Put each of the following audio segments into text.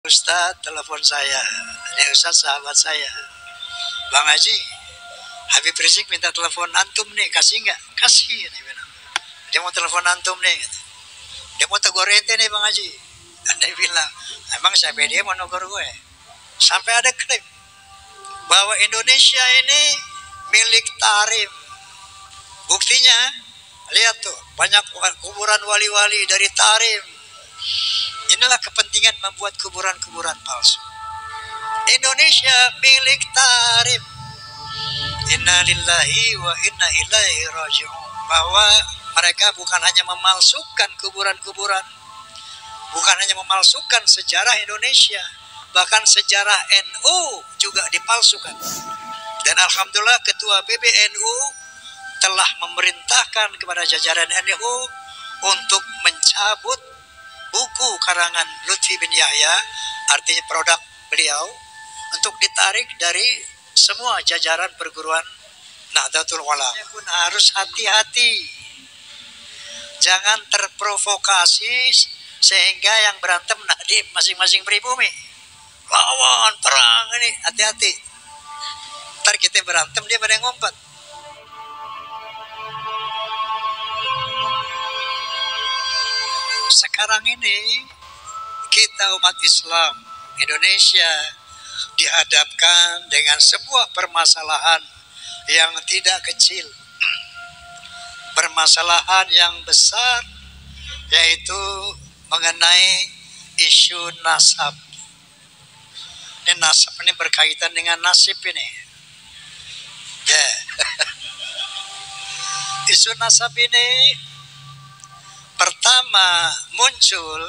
Ustaz telepon saya, ini Ustaz sahabat saya, Bang Haji, Habib Rizik minta telepon antum nih, kasih nggak? Kasih, dia bilang. Dia mau telepon antum nih, gitu. Dia mau tegur ente nih Bang Haji. Dia bilang, emang siapa dia mau negur gue? Sampai ada klaim bahwa Indonesia ini milik Tarim. Buktinya, lihat tuh, banyak kuburan wali-wali dari Tarim. Inilah kepentingan membuat kuburan-kuburan palsu. Indonesia milik Tarim. Inna lillahi wa inna ilaihi raji'un. Bahwa mereka bukan hanya memalsukan kuburan-kuburan, bukan hanya memalsukan sejarah Indonesia, bahkan sejarah NU juga dipalsukan. Dan alhamdulillah ketua PBNU telah memerintahkan kepada jajaran NU untuk mencabut buku karangan Lutfi bin Yahya, artinya produk beliau, untuk ditarik dari semua jajaran perguruan Nahdlatul Ulama. Pun harus hati-hati, jangan terprovokasi sehingga yang berantem di masing-masing pribumi, lawan perang ini, hati-hati. Ntar kita berantem dia pada ngompat. Sekarang ini kita umat Islam Indonesia dihadapkan dengan sebuah permasalahan yang tidak kecil, permasalahan yang besar, yaitu mengenai isu nasab. Ini nasab ini berkaitan dengan nasib ini. Ya. Isu nasab ini pertama muncul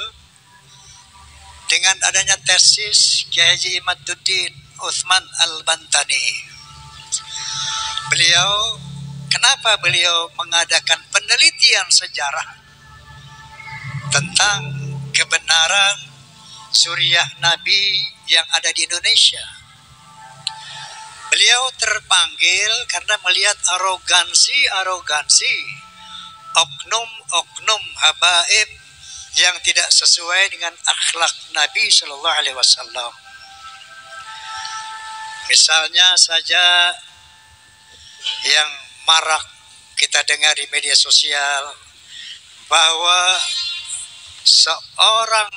dengan adanya tesis Kiai Haji Imaduddin Utsman Al-Bantani. Kenapa beliau mengadakan penelitian sejarah tentang kebenaran suriah Nabi yang ada di Indonesia? Beliau terpanggil karena melihat arogansi oknum habaib yang tidak sesuai dengan akhlak Nabi Shallallahu Alaihi Wasallam. Misalnya saja yang marak kita dengar di media sosial bahwa seorang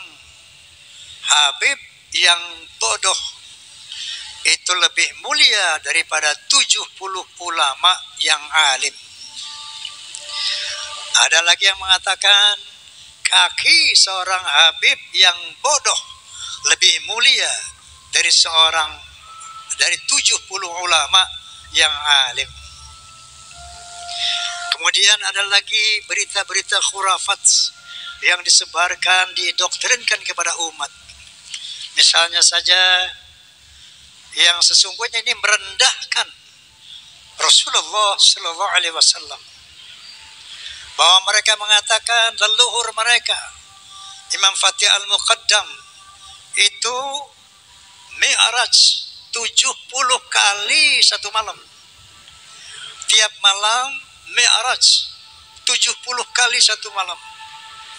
habib yang bodoh itu lebih mulia daripada 70 ulama yang alim. Ada lagi yang mengatakan kaki seorang habib yang bodoh lebih mulia dari 70 ulama yang alim. Kemudian ada lagi berita-berita khurafat yang disebarkan, didoktrinkan kepada umat. Misalnya saja yang sesungguhnya ini merendahkan Rasulullah Sallallahu Alaihi Wasallam, bahwa mereka mengatakan leluhur mereka Imam Fatih Al-Muqaddam itu mi'raj 70 kali satu malam. Tiap malam mi'raj 70 kali satu malam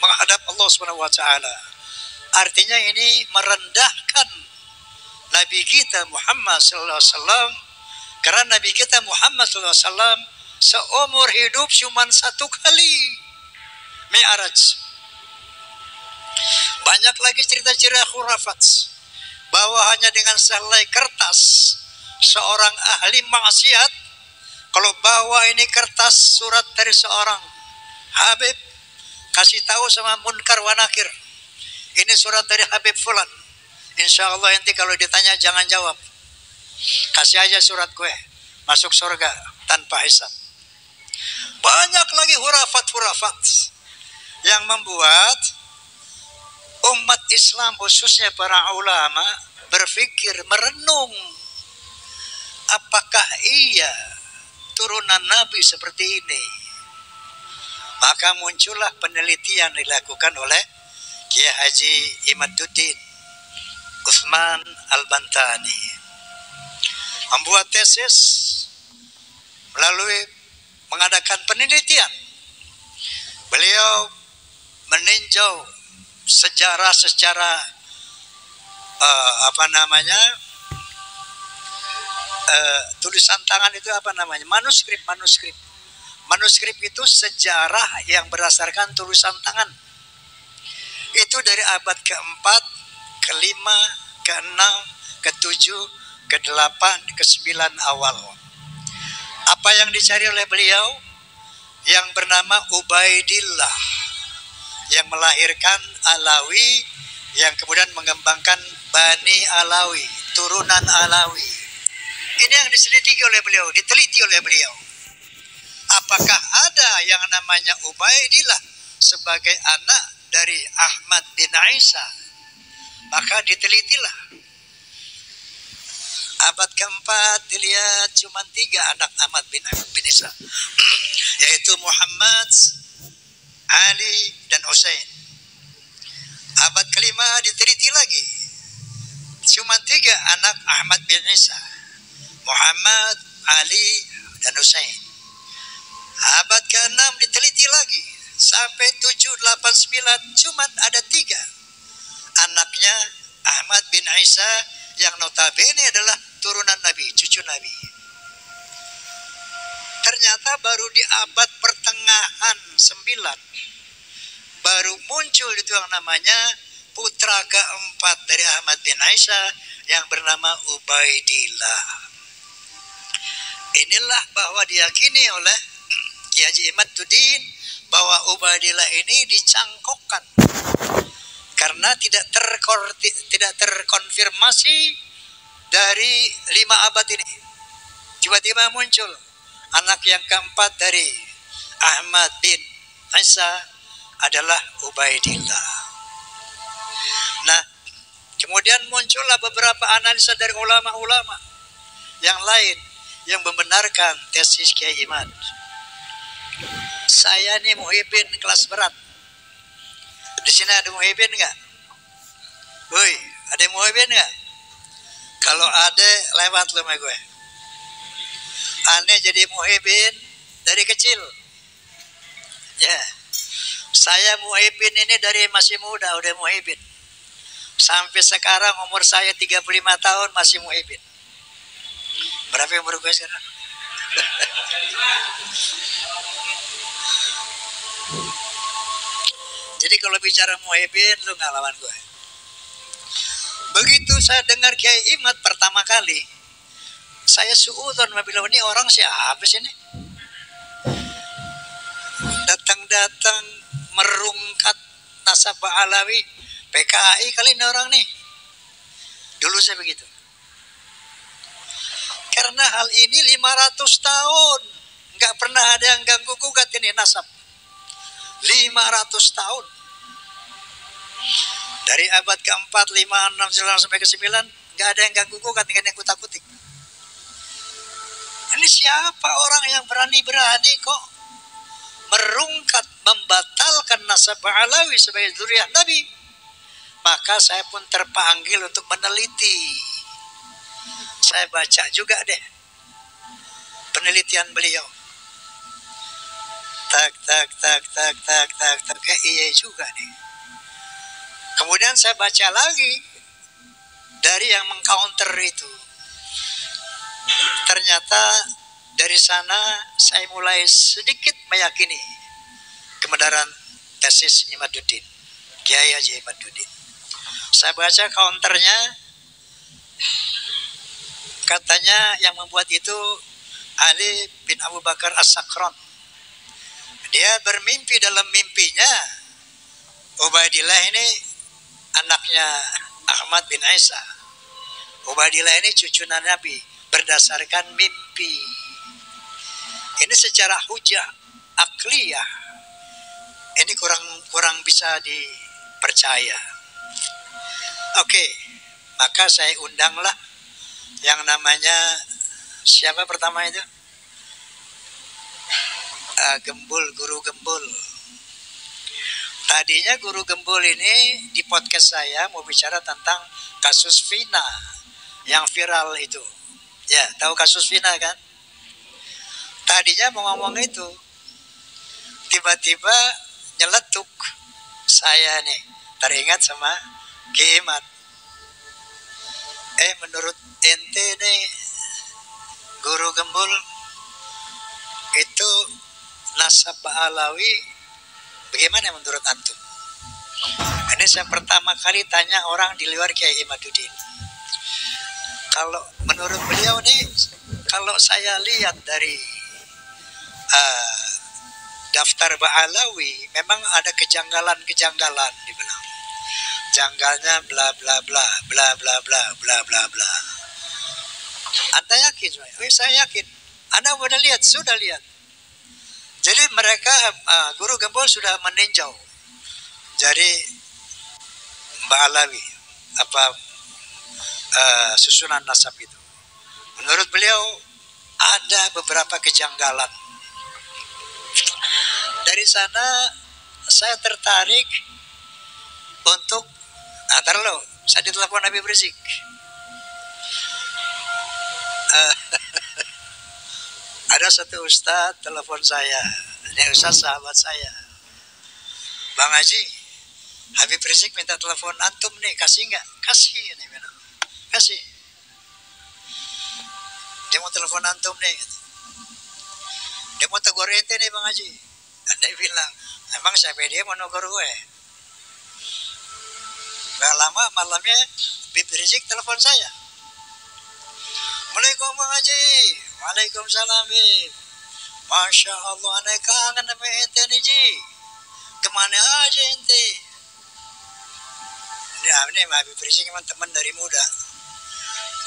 menghadap Allah Subhanahu wa taala. Artinya ini merendahkan Nabi kita Muhammad sallallahu alaihi wasallam, karena Nabi kita Muhammad sallallahu alaihi wasallam seumur hidup cuma satu kali mi'raj. Banyak lagi cerita-cerita khurafat bahwa hanya dengan sehelai kertas seorang ahli maksiat, kalau bawa ini kertas surat dari seorang habib, kasih tahu sama munkar wa nakir, ini surat dari Habib Fulan, insya Allah nanti kalau ditanya jangan jawab, kasih aja surat gue, masuk surga tanpa hisab. Banyak lagi hurafat-hurafat yang membuat umat Islam khususnya para ulama berpikir, merenung, apakah iya turunan Nabi seperti ini? Maka muncullah penelitian dilakukan oleh Kiai Haji Imaduddin Utsman Al-Bantani, membuat tesis melalui mengadakan penelitian Beliau meninjau sejarah secara tulisan tangan itu manuskrip. Manuskrip itu sejarah yang berdasarkan tulisan tangan. Itu dari abad keempat, kelima, keenam, ketujuh, kedelapan, kesembilan awal. Apa yang dicari oleh beliau? Yang bernama Ubaidillah, yang melahirkan Alawi, yang kemudian mengembangkan Bani Alawi, turunan Alawi. Ini yang diselidiki oleh beliau, diteliti oleh beliau. Apakah ada yang namanya Ubaidillah sebagai anak dari Ahmad bin Isa? Maka ditelitilah. Abad keempat dilihat cuma 3 anak Ahmad bin Isa, yaitu Muhammad, Ali, dan Husain. Abad kelima diteliti lagi, cuma 3 anak Ahmad bin Isa, Muhammad, Ali, dan Husain. Abad ke-6 diteliti lagi, sampai 7, 8, 9, cuma ada 3 anaknya Ahmad bin Isa, yang notabene adalah turunan Nabi, cucu Nabi. Ternyata baru di abad pertengahan 9 baru muncul itu yang namanya putra keempat dari Ahmad bin Isa yang bernama Ubaidillah. Inilah bahwa diyakini oleh Kiai Haji Imaduddin bahwa Ubaidillah ini dicangkokkan karena tidak terkonfirmasi dari 5 abad ini. Tiba-tiba muncul anak yang keempat dari Ahmad bin Isa adalah Ubaidillah. Nah, kemudian muncullah beberapa analisa dari ulama-ulama yang lain yang membenarkan tesis Kiai Imad. Saya nih muhibin kelas berat. Di sini ada muhibin nggak? Woi, ada muhibin nggak? Kalau ada, lewat lu sama gue. Aneh jadi muhibin dari kecil. Ya, saya muhibin ini dari masih muda, udah muhibin. Sampai sekarang umur saya 35 tahun masih muhibin. Berapa umur gue sekarang? Jadi kalau bicara muhibin, lu nggak lawan gue. Begitu saya dengar Kiai Imad pertama kali, saya suudzon bilang, ini orang siapa sih ini? Datang-datang merungkat nasabah Alawi, PKI kali ini orang nih. Dulu saya begitu. Karena hal ini 500 tahun nggak pernah ada yang ganggu gugat ini nasab. 500 tahun. Dari abad keempat, 5, 6, 9 sampai ke 9 nggak ada yang ganggu gugat dengan yang kutak-kutik. Ini siapa orang yang berani-berani kok merungkat, membatalkan nasabah Alawi sebagai zuriat Nabi? Maka saya pun terpanggil untuk meneliti. Saya baca juga deh penelitian beliau. Tak, iya juga nih. Kemudian saya baca lagi dari yang mengcounter itu. Ternyata dari sana saya mulai sedikit meyakini kebenaran tesis Imaduddin, Kiai Haji Imaduddin. Saya baca counternya, katanya yang membuat itu Ali bin Abu Bakar As-Sakran. Dia bermimpi, dalam mimpinya Ubaidillah ini anaknya Ahmad bin Isa. Ubaidillah ini cucu Nabi berdasarkan mimpi. Ini secara hujah akliyah ini kurang bisa dipercaya. Oke, maka saya undanglah yang namanya siapa pertama itu? Guru Gembul. Tadinya Guru Gembul ini di podcast saya mau bicara tentang kasus Vina yang viral itu. Ya, tahu kasus Vina kan? Tadinya mau ngomong itu. Tiba-tiba nyeletuk. Saya nih teringat sama Ki Imat. Menurut ente nih Guru Gembul itu nasab Ba'alawi bagaimana menurut antum? Ini saya pertama kali tanya orang di luar Kiai Imaduddin. Kalau menurut beliau nih, kalau saya lihat dari daftar Ba'alawi, memang ada kejanggalan-kejanggalan dibilang. Janggalnya bla bla bla bla bla bla bla bla bla. Anda yakin? Saya yakin. Anda sudah lihat? Sudah lihat. Jadi mereka Guru Gembul sudah meninjau. Jadi Ba'alawi susunan nasab itu. Menurut beliau ada beberapa kejanggalan. Dari sana saya tertarik untuk saya ditelepon Habib Rizik. Ada satu ustadz telepon saya, ini ustadz sahabat saya, Bang Haji, Habib Rizik minta telepon antum nih, kasih nggak? Kasih, nih bilang, kasih. Dia mau telepon antum nih, dia mau tegur ente nih Bang Haji. Dia bilang, emang siapa dia mau negur gue? Gak lama malamnya Habib Rizik telepon saya. Assalamualaikum Bang Haji. Waalaikumsalam Bib. Masya Allah, aneh kangen sama ente nih Ji. Kemana aja ente? Ini Habib Rizik memang teman dari muda.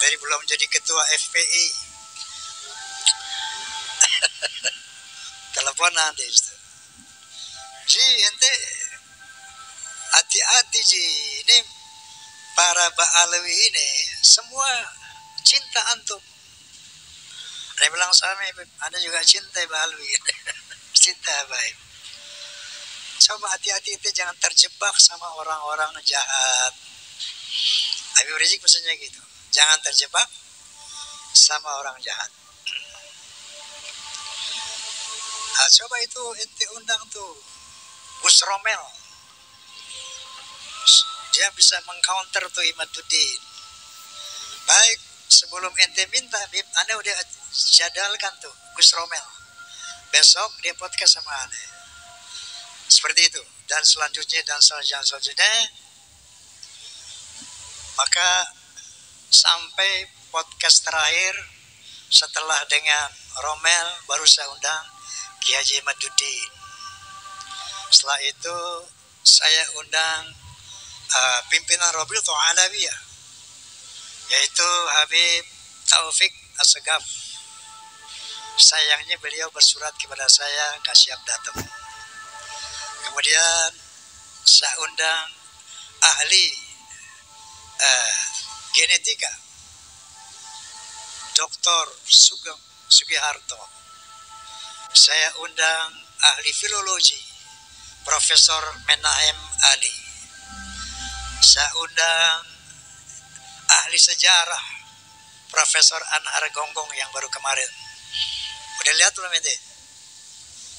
Dari belum jadi ketua FPI. Teleponan deh itu. Ji, ente hati-hati Ji. Ini para Ba'alawi ini semua cinta antum. Dia bilang sama Anda juga cinta Ba'alawi. Cinta baik. Coba hati-hati itu, jangan terjebak sama orang-orang jahat. Habib Rizik maksudnya gitu. Jangan terjebak sama orang jahat. Nah, coba itu ente undang tuh Gus Romel. Dia bisa mengcounter tuh Imaduddin. Baik, sebelum ente minta, Anda udah jadalkan tuh Gus Romel. Besok dia podcast sama Anda. Seperti itu. Dan selanjutnya maka sampai podcast terakhir setelah dengan Romel baru saya undang Ki Haji Imaduddin. Setelah itu saya undang pimpinan Rabi'atul Alawiyah, yaitu Habib Taufik Assegaf. Sayangnya beliau bersurat kepada saya nggak siap datang. Kemudian saya undang ahli genetika Dr. Sugiharto. Saya undang ahli filologi Profesor Menahem Ali. Saya undang ahli sejarah Profesor Anhar Gonggong yang baru kemarin. Udah lihat belum ente?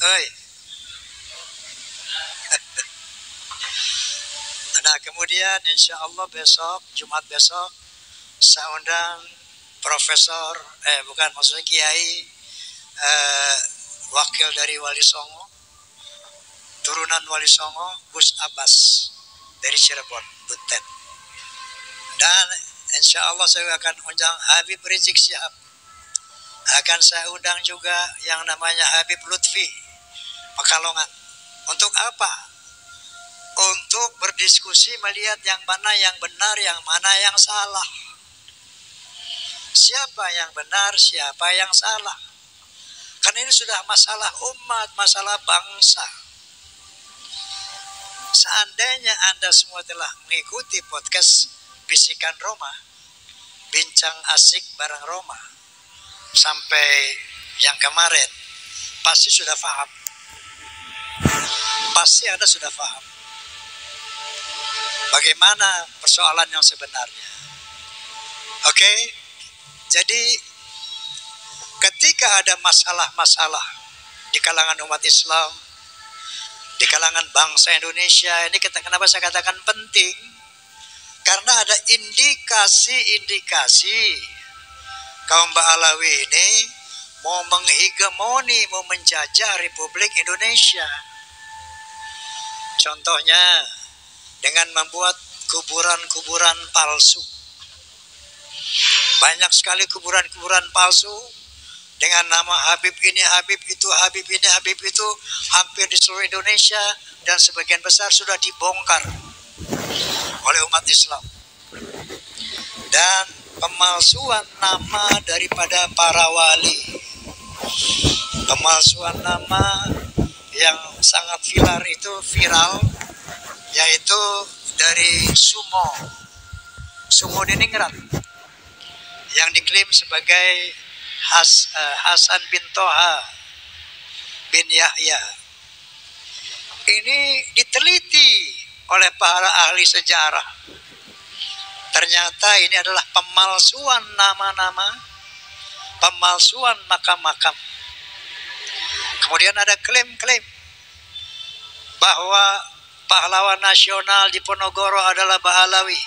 Oi. Nah, kemudian insya Allah besok, Jumat besok, saya undang Profesor, maksudnya Kiai, wakil dari Wali Songo, turunan Wali Songo, Gus Abbas dari Cirebon, Buntet. Dan insya Allah saya akan undang Habib Rizik Syihab. Akan saya undang juga yang namanya Habib Lutfi Pekalongan. Untuk apa? Untuk berdiskusi melihat yang mana yang benar, yang mana yang salah. Siapa yang benar, siapa yang salah. Karena ini sudah masalah umat, masalah bangsa. Seandainya Anda semua telah mengikuti podcast Bisikan Roma, Bincang Asik Bareng Roma, sampai yang kemarin, pasti sudah paham. Pasti Anda sudah paham bagaimana persoalan yang sebenarnya. Oke? Jadi ketika ada masalah-masalah di kalangan umat Islam, di kalangan bangsa Indonesia ini. Kenapa saya katakan penting? Karena ada indikasi-indikasi kaum Ba'alawi ini mau menghegemoni, mau menjajah Republik Indonesia. Contohnya dengan membuat kuburan-kuburan palsu. Banyak sekali kuburan-kuburan palsu dengan nama Habib ini, Habib itu, Habib ini, Habib itu, hampir di seluruh Indonesia, dan sebagian besar sudah dibongkar oleh umat Islam. Dan pemalsuan nama daripada para wali, pemalsuan nama yang sangat viral, yaitu dari Sumo Diningrat yang diklaim sebagai Hasan bin Toha bin Yahya. Ini diteliti oleh para ahli sejarah. Ternyata ini adalah pemalsuan nama-nama, pemalsuan makam-makam. Kemudian ada klaim-klaim bahwa pahlawan nasional di Ponorogo adalah Ba'alawi,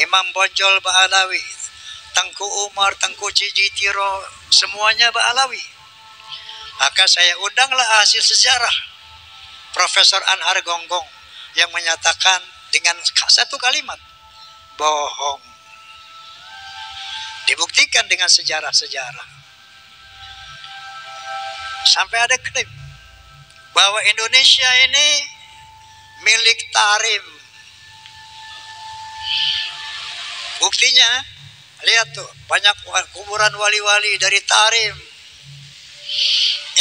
Imam Bonjol Ba'alawi, Tengku Umar, Tengku Jijitiro, semuanya Ba'alawi. Maka saya undanglah hasil sejarah Profesor Anhar Gonggong yang menyatakan dengan satu kalimat, bohong. Dibuktikan dengan sejarah-sejarah. Sampai ada klaim bahwa Indonesia ini milik Tarim. Buktinya, lihat tuh, banyak kuburan wali-wali dari Tarim.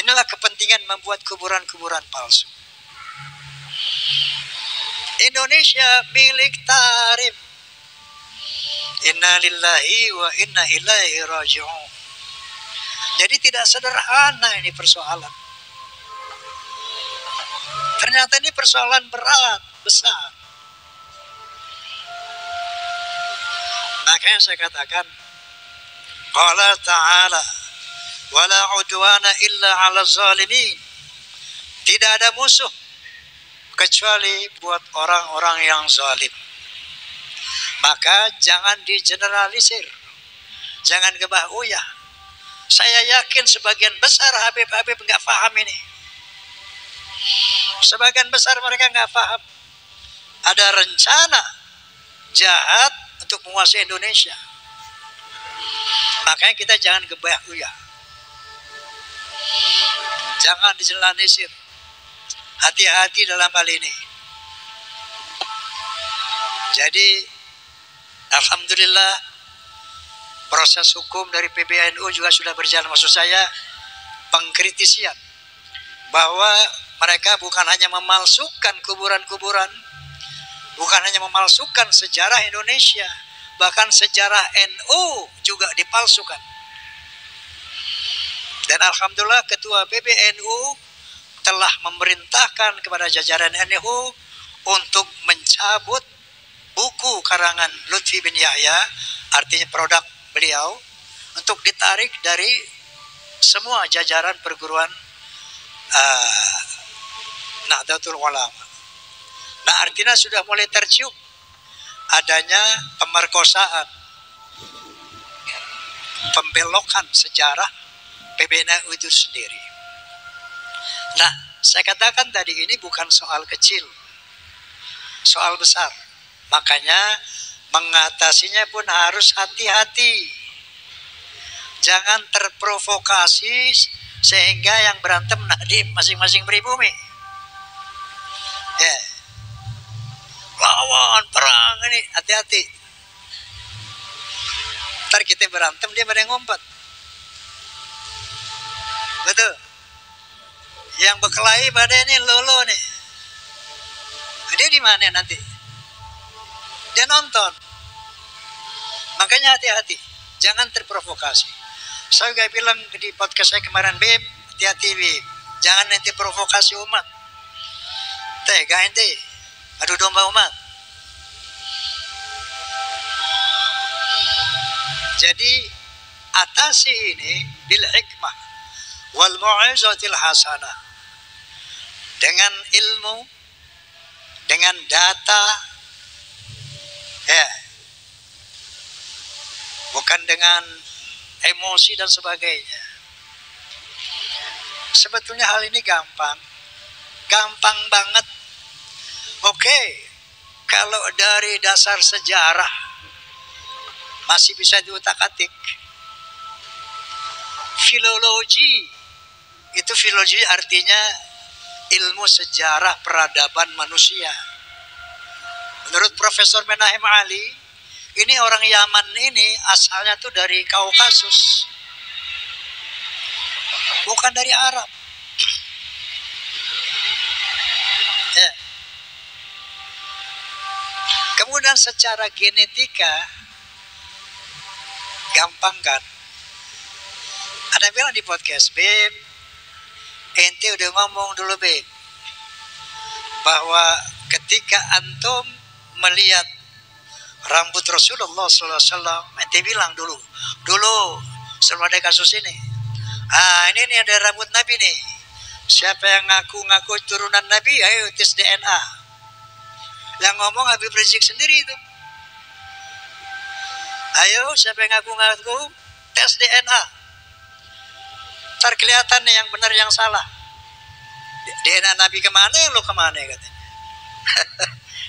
Inilah kepentingan membuat kuburan-kuburan palsu. Indonesia milik Tarim. Inna lillahi wa inna ilaihi raji'un. Jadi tidak sederhana ini persoalan. Ternyata ini persoalan berat, besar. Makanya saya katakan, qala ta'ala wala udwana illa 'ala zalimin. Tidak ada musuh kecuali buat orang-orang yang zalim. Maka jangan digeneralisir, jangan gebah uyah. Saya yakin sebagian besar Habib-Habib nggak paham ini. Sebagian besar mereka nggak paham. Ada rencana jahat untuk menguasai Indonesia. Makanya kita jangan gebah uyah. Jangan digeneralisir. Hati-hati dalam hal ini. Jadi, alhamdulillah, proses hukum dari PBNU juga sudah berjalan. Maksud saya, pengkritisian bahwa mereka bukan hanya memalsukan kuburan-kuburan, bukan hanya memalsukan sejarah Indonesia, bahkan sejarah NU juga dipalsukan. Dan alhamdulillah Ketua PBNU telah memerintahkan kepada jajaran NU untuk mencabut buku karangan Lutfi bin Yahya, artinya produk beliau, untuk ditarik dari semua jajaran perguruan Nahdlatul Ulama. Nah, artinya sudah mulai tercium adanya pemerkosaan, pembelokan sejarah PBNU itu sendiri. Nah, saya katakan tadi ini bukan soal kecil, soal besar. Makanya mengatasinya pun harus hati-hati. Jangan terprovokasi sehingga yang berantem di masing-masing pribumi. Ya, lawan perang ini, hati-hati. Ntar kita berantem dia pada ngumpet. Betul. Yang berkelahi pada ini lolo nih. Dia di mana nanti? Dia nonton. Makanya hati-hati, jangan terprovokasi. Saya juga bilang di podcast saya kemarin, Beb, hati-hati Beb, jangan nanti provokasi umat. Tega ente, adu domba umat. Jadi atasi ini bil hikmah wal mau'izatil hasanah, dengan ilmu, dengan data, ya, bukan dengan emosi dan sebagainya. Sebetulnya hal ini gampang banget. Oke, kalau dari dasar sejarah masih bisa diutak-atik. Filologi, itu filologi artinya ilmu sejarah peradaban manusia. Menurut Profesor Menahem Ali, ini orang Yaman ini asalnya tuh dari Kaukasus, bukan dari Arab. Ya. Kemudian secara genetika gampang kan? Ada yang bilang di podcast, Beb, ente udah ngomong dulu, Beb, bahwa ketika antum melihat rambut Rasulullah SAW, ente bilang dulu sebelum ada kasus ini, ini nih ada rambut Nabi nih, siapa yang ngaku-ngaku turunan Nabi, ayo tes DNA. Yang ngomong Habib Rizik sendiri itu. Ayo siapa yang ngaku-ngaku tes DNA. Ntar kelihatan nih yang benar yang salah. DNA Nabi kemana, yang lo kemana katanya.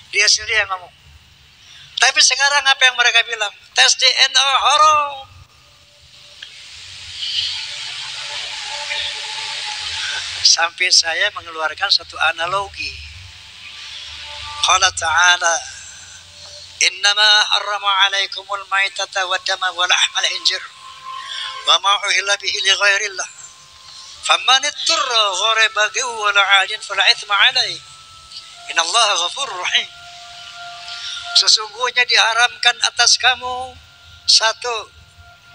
Dia sendiri yang ngomong. Tapi sekarang apa yang mereka bilang? Tes DNA haram. Sampai saya mengeluarkan satu analogi. Qala ta'ala, innama harrama alaikumul maitata wa dama wa lahmal hinjir wa ma uhilla bihi li ghairillah faman itturra ghayra baghi wa la 'adin fala ithma 'alaihi innallaha ghafurur rahim. Sesungguhnya diharamkan atas kamu 1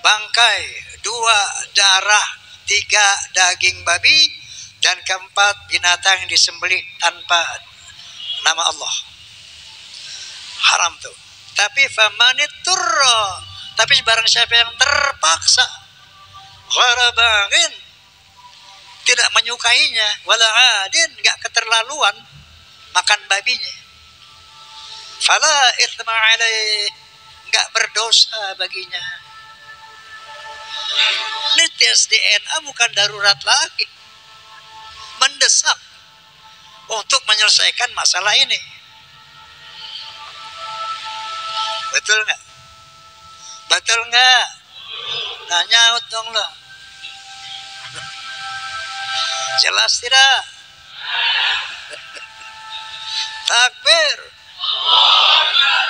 bangkai, 2 darah, 3 daging babi, dan 4 binatang yang disembelih tanpa nama Allah. Haram tuh. Tapi famaniturra, tapi barang siapa yang terpaksa, gharabangin, tidak menyukainya, wala adin, enggak keterlaluan makan babinya, fala itsma alaih, enggak berdosa baginya. Ini tes DNA bukan darurat lagi, mendesak untuk menyelesaikan masalah ini. Betul nggak? Betul nggak? Nah, nyaut dong lo. Jelas tidak? Takbir.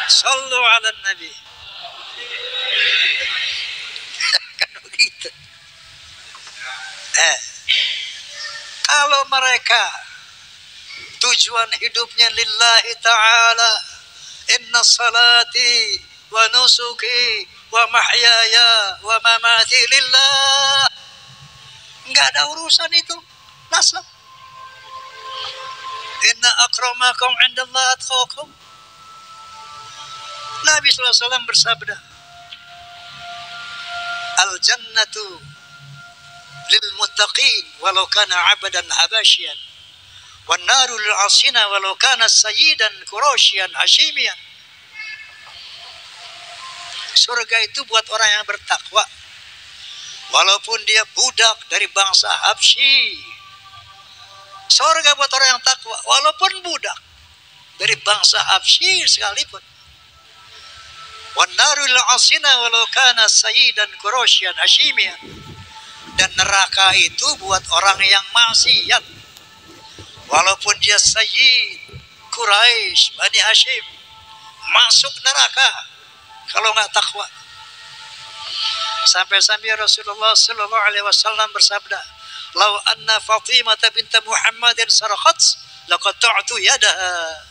Sallu ala Nabi. Kan begitu. Kalau mereka tujuan hidupnya lillahi ta'ala, inna salati wa nusuki wa mahyaya wa mamati lillah, enggak ada urusan itu nasab. Inna akramakum indallahi atqakum. Nabi SAW bersabda, al jannatu lil muttaqin walau kana abadan habasyian wan naru lil asina walau kana sayyidan quraisyan hashimiyan. Surga itu buat orang yang bertakwa, walaupun dia budak dari bangsa Habsyi. Surga buat orang yang takwa, walaupun budak dari bangsa Habsyi sekalipun. Wan naru lil asina walau kana sayyidan quraisyan hashimiyan. Dan neraka itu buat orang yang maksiat, walaupun dia Sayyid Quraisy Bani Hashim, masuk neraka kalau nggak takwa. Sampai-sampai Rasulullah Sallallahu Alaihi Wasallam bersabda, "Lau anna Fatimah binta Muhammadin sarakat, laqata'tu yadaha."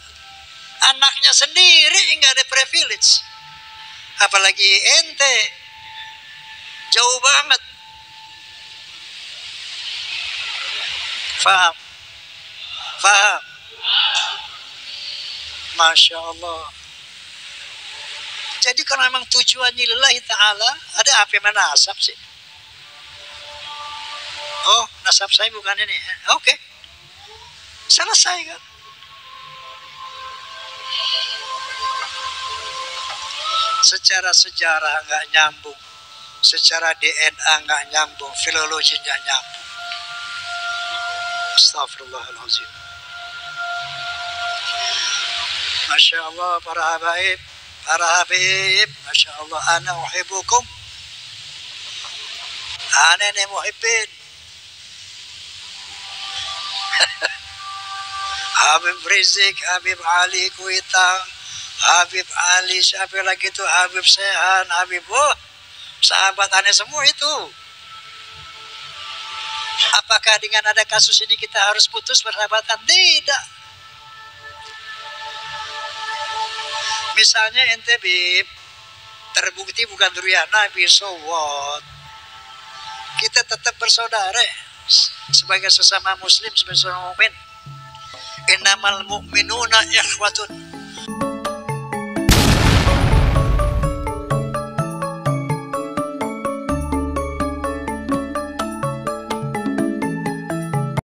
Anaknya sendiri nggak ada privilege, apalagi ente, jauh banget. Faham? Faham? Masya Allah. Jadi kalau memang tujuannya lillahi ta'ala, ada apa yang nasab sih? Oh, nasab saya bukan ini. Oke. Selesai kan? Secara sejarah nggak nyambung, secara DNA nggak nyambung, filologi nggak nyambung. Astagfirullahaladzim. Masya Allah para Habib, Masya Allah, ana uhibbukum, ana ni muhibbin. Habib Rizik, Habib Ali Kuitang, Habib Ali, siapa lagi itu, Habib Sehan, Habib, sahabat aneh semua itu. Apakah dengan ada kasus ini kita harus putus persahabatan? Tidak. Misalnya ente Bib, terbukti bukan durian Nabi, so what? Kita tetap bersaudara sebagai sesama muslim, sebagai sesama mukmin. Innamal mu'minuna ikhwatun.